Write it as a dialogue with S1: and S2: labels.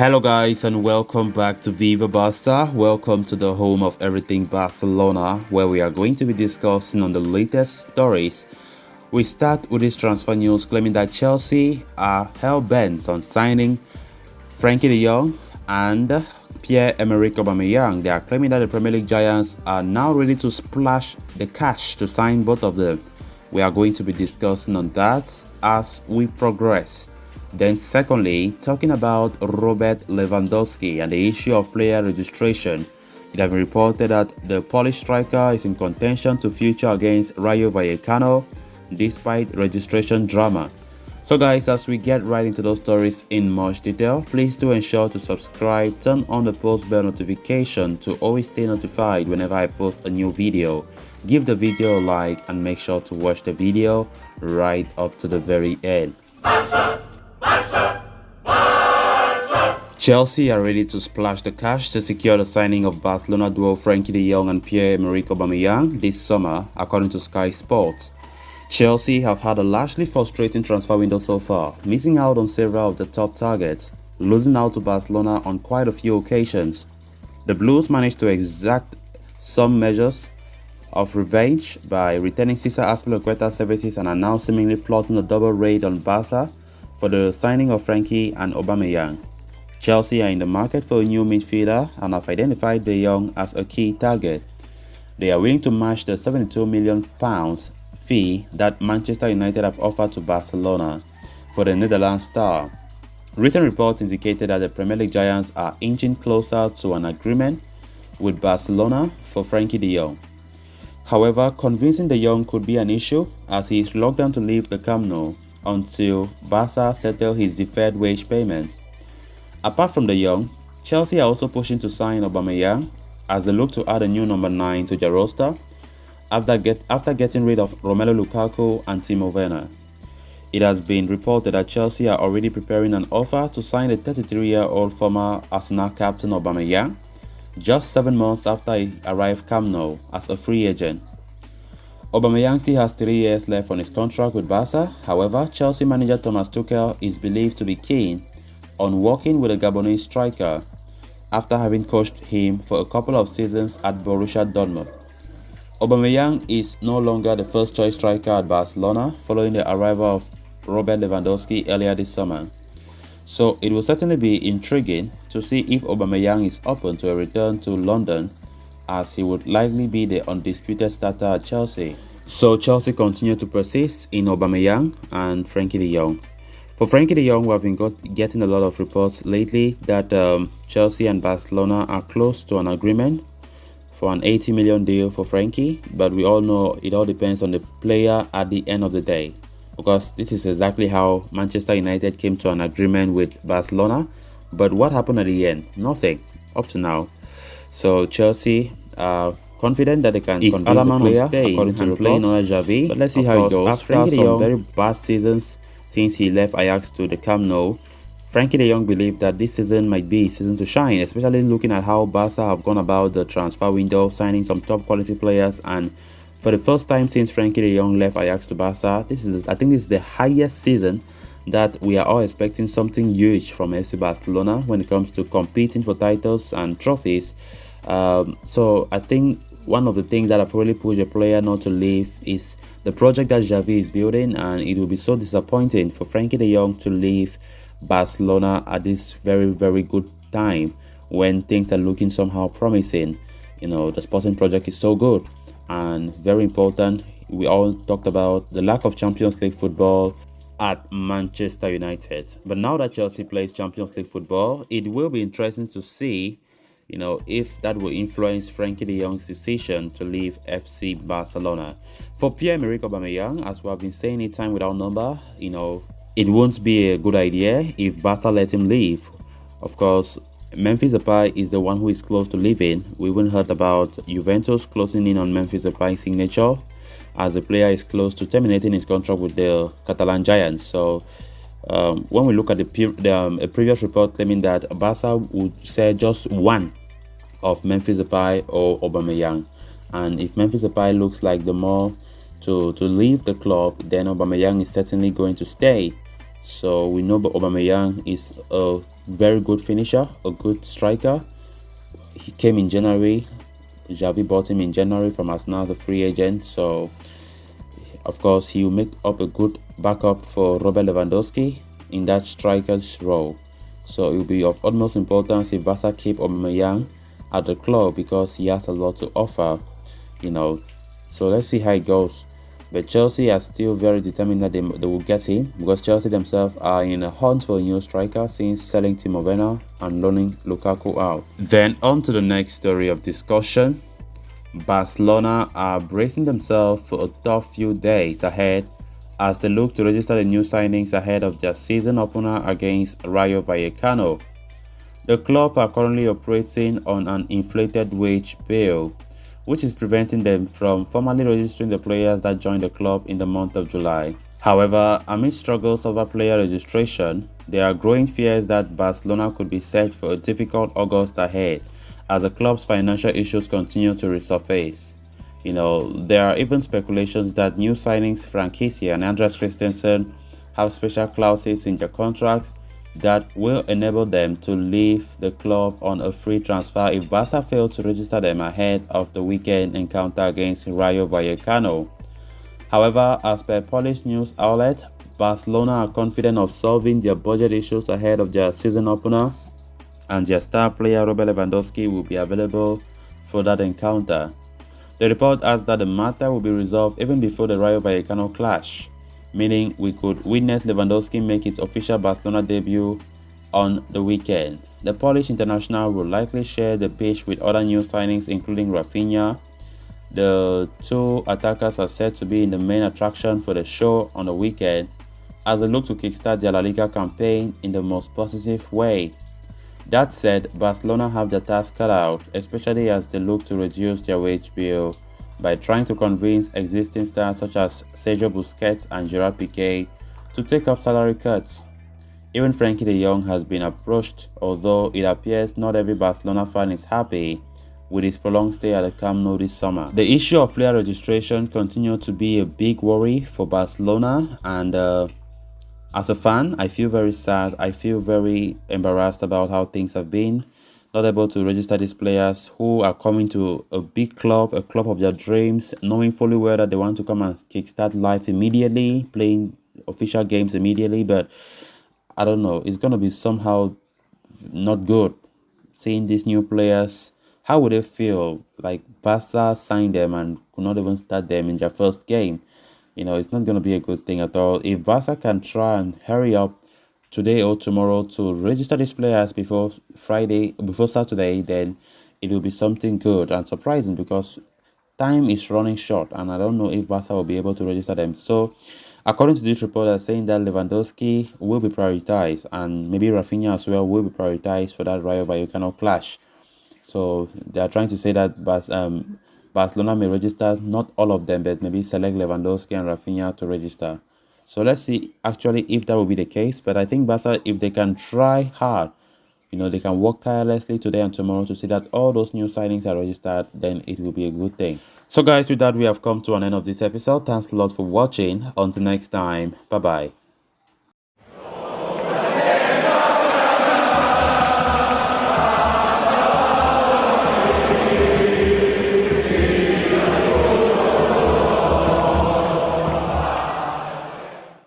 S1: Hello guys and welcome back to Viva Barca. Welcome to the home of everything Barcelona, where we are going to be discussing on the latest stories. We start with this transfer news claiming that Chelsea are hell-bent on signing Frankie de Jong and Pierre-Emerick Aubameyang. They are claiming that the Premier League giants are now ready to splash the cash to sign both of them. We are going to be discussing on that as we progress. Then secondly, talking about Robert Lewandowski and the issue of player registration. It has been reported that the Polish striker is in contention to feature against Rayo Vallecano despite registration drama. So guys, as we get right into those stories in much detail, please do ensure to subscribe, turn on the post bell notification to always stay notified whenever I post a new video. Give the video a like and make sure to watch the video right up to the very end. Chelsea are ready to splash the cash to secure the signing of Barcelona duo Frankie de Jong and Pierre-Emerick Aubameyang this summer, according to Sky Sports. Chelsea have had a largely frustrating transfer window so far, missing out on several of the top targets, losing out to Barcelona on quite a few occasions. The Blues managed to exact some measures of revenge by returning Cesar Azpilicueta's services and are now seemingly plotting a double raid on Barca for the signing of Frankie and Aubameyang. Chelsea are in the market for a new midfielder and have identified De Jong as a key target. They are willing to match the £72 million fee that Manchester United have offered to Barcelona for the Netherlands star. Recent reports indicated that the Premier League giants are inching closer to an agreement with Barcelona for Frankie de Jong. However, convincing de Jong could be an issue as he is reluctant to leave the Camp Nou until Barca settle his deferred wage payments. Apart from de Jong, Chelsea are also pushing to sign Aubameyang as they look to add a new number 9 to their roster after getting rid of Romelu Lukaku and Timo Werner. It has been reported that Chelsea are already preparing an offer to sign the 33-year-old former Arsenal captain Aubameyang just 7 months after he arrived Camp Nou as a free agent. Aubameyang still has 3 years left on his contract with Barca. However, Chelsea manager Thomas Tuchel is believed to be keen on working with a Gabonese striker after having coached him for a couple of seasons at Borussia Dortmund. Aubameyang is no longer the first choice striker at Barcelona following the arrival of Robert Lewandowski earlier this summer. So it will certainly be intriguing to see if Aubameyang is open to a return to London, as he would likely be the undisputed starter at Chelsea. So Chelsea continue to persist in Aubameyang and Frankie de Jong. For Frankie de Jong, we have been getting a lot of reports lately that Chelsea and Barcelona are close to an agreement for an $80 million deal for Frankie, but we all know it all depends on the player at the end of the day, because this is exactly how Manchester United came to an agreement with Barcelona. But what happened at the end? Nothing up to now. So Chelsea are confident that they can convince the player according to play Noah Javi. But let's see how it goes. After some very bad seasons since he left Ajax to the Camp Nou, Frankie de Jong believed that this season might be his season to shine, especially looking at how Barca have gone about the transfer window, signing some top quality players. And for the first time since Frankie de Jong left Ajax to Barca, I think this is the highest season that we are all expecting something huge from FC Barcelona when it comes to competing for titles and trophies. So I think one of the things that have really pushed a player not to leave is the project that Xavi is building, and it will be so disappointing for Frankie de Jong to leave Barcelona at this very, very good time when things are looking somehow promising. You know, the sporting project is so good and very important. We all talked about the lack of Champions League football at Manchester United, but now that Chelsea plays Champions League football, it will be interesting to see, you know, if that will influence Frankie de Jong's decision to leave FC Barcelona. For Pierre-Emerick Aubameyang, as we have been saying it time without number, you know, it won't be a good idea if Barca let him leave. Of course, Memphis Depay is the one who is close to leaving. We even heard about Juventus closing in on Memphis Depay's signature, as the player is close to terminating his contract with the Catalan Giants. So when we look at a previous report claiming that Barca would say just one of Memphis Depay or Aubameyang, and if Memphis Depay looks like the more to leave the club, then Aubameyang is certainly going to stay. So we know Aubameyang is a very good finisher, a good striker. He came in January. Xavi bought him in January from Arsenal as a free agent. So, of course, he will make up a good backup for Robert Lewandowski in that striker's role. So, it will be of utmost importance if Barca keep Aubameyang at the club because he has a lot to offer, So, let's see how it goes. But Chelsea are still very determined that they will get him because Chelsea themselves are in a hunt for a new striker since selling Timo Werner and loaning Lukaku out. Then on to the next story of discussion. Barcelona are bracing themselves for a tough few days ahead as they look to register the new signings ahead of their season opener against Rayo Vallecano. The club are currently operating on an inflated wage bill, which is preventing them from formally registering the players that joined the club in the month of July. However, amid struggles over player registration, there are growing fears that Barcelona could be set for a difficult August ahead as the club's financial issues continue to resurface. There are even speculations that new signings Frank Kessie and Andreas Christensen have special clauses in their contracts that will enable them to leave the club on a free transfer if Barca fail to register them ahead of the weekend encounter against Rayo Vallecano. However, as per Polish news outlet, Barcelona are confident of solving their budget issues ahead of their season opener, and their star player Robert Lewandowski will be available for that encounter. The report adds that the matter will be resolved even before the Rayo Vallecano clash, meaning we could witness Lewandowski make his official Barcelona debut on the weekend. The Polish international will likely share the pitch with other new signings including Rafinha. The two attackers are said to be in the main attraction for the show on the weekend as they look to kickstart their La Liga campaign in the most positive way. That said, Barcelona have their task cut out, especially as they look to reduce their wage bill by trying to convince existing stars such as Sergio Busquets and Gerard Piqué to take up salary cuts. Even Frenkie de Jong has been approached, although it appears not every Barcelona fan is happy with his prolonged stay at the Camp Nou this summer. The issue of player registration continued to be a big worry for Barcelona, and as a fan, I feel very sad. I feel very embarrassed about how things have been. Not able to register these players who are coming to a big club, a club of their dreams, knowing fully well that they want to come and kickstart life immediately, playing official games immediately. But I don't know, it's going to be somehow not good seeing these new players. How would they feel? Like Barca signed them and could not even start them in their first game. It's not going to be a good thing at all. If Barca can try and hurry up today or tomorrow to register these players before Saturday, then it will be something good and surprising because time is running short and I don't know if Barca will be able to register them. So, according to this report, they're saying that Lewandowski will be prioritized and maybe Rafinha as well will be prioritized for that Rayo Vallecano clash. So, they are trying to say that Barcelona may register not all of them, but maybe select Lewandowski and Rafinha to register. So let's see actually if that will be the case. But I think Barca, if they can try hard, they can work tirelessly today and tomorrow to see that all those new signings are registered, then it will be a good thing. So guys, with that, we have come to an end of this episode. Thanks a lot for watching. Until next time, bye-bye.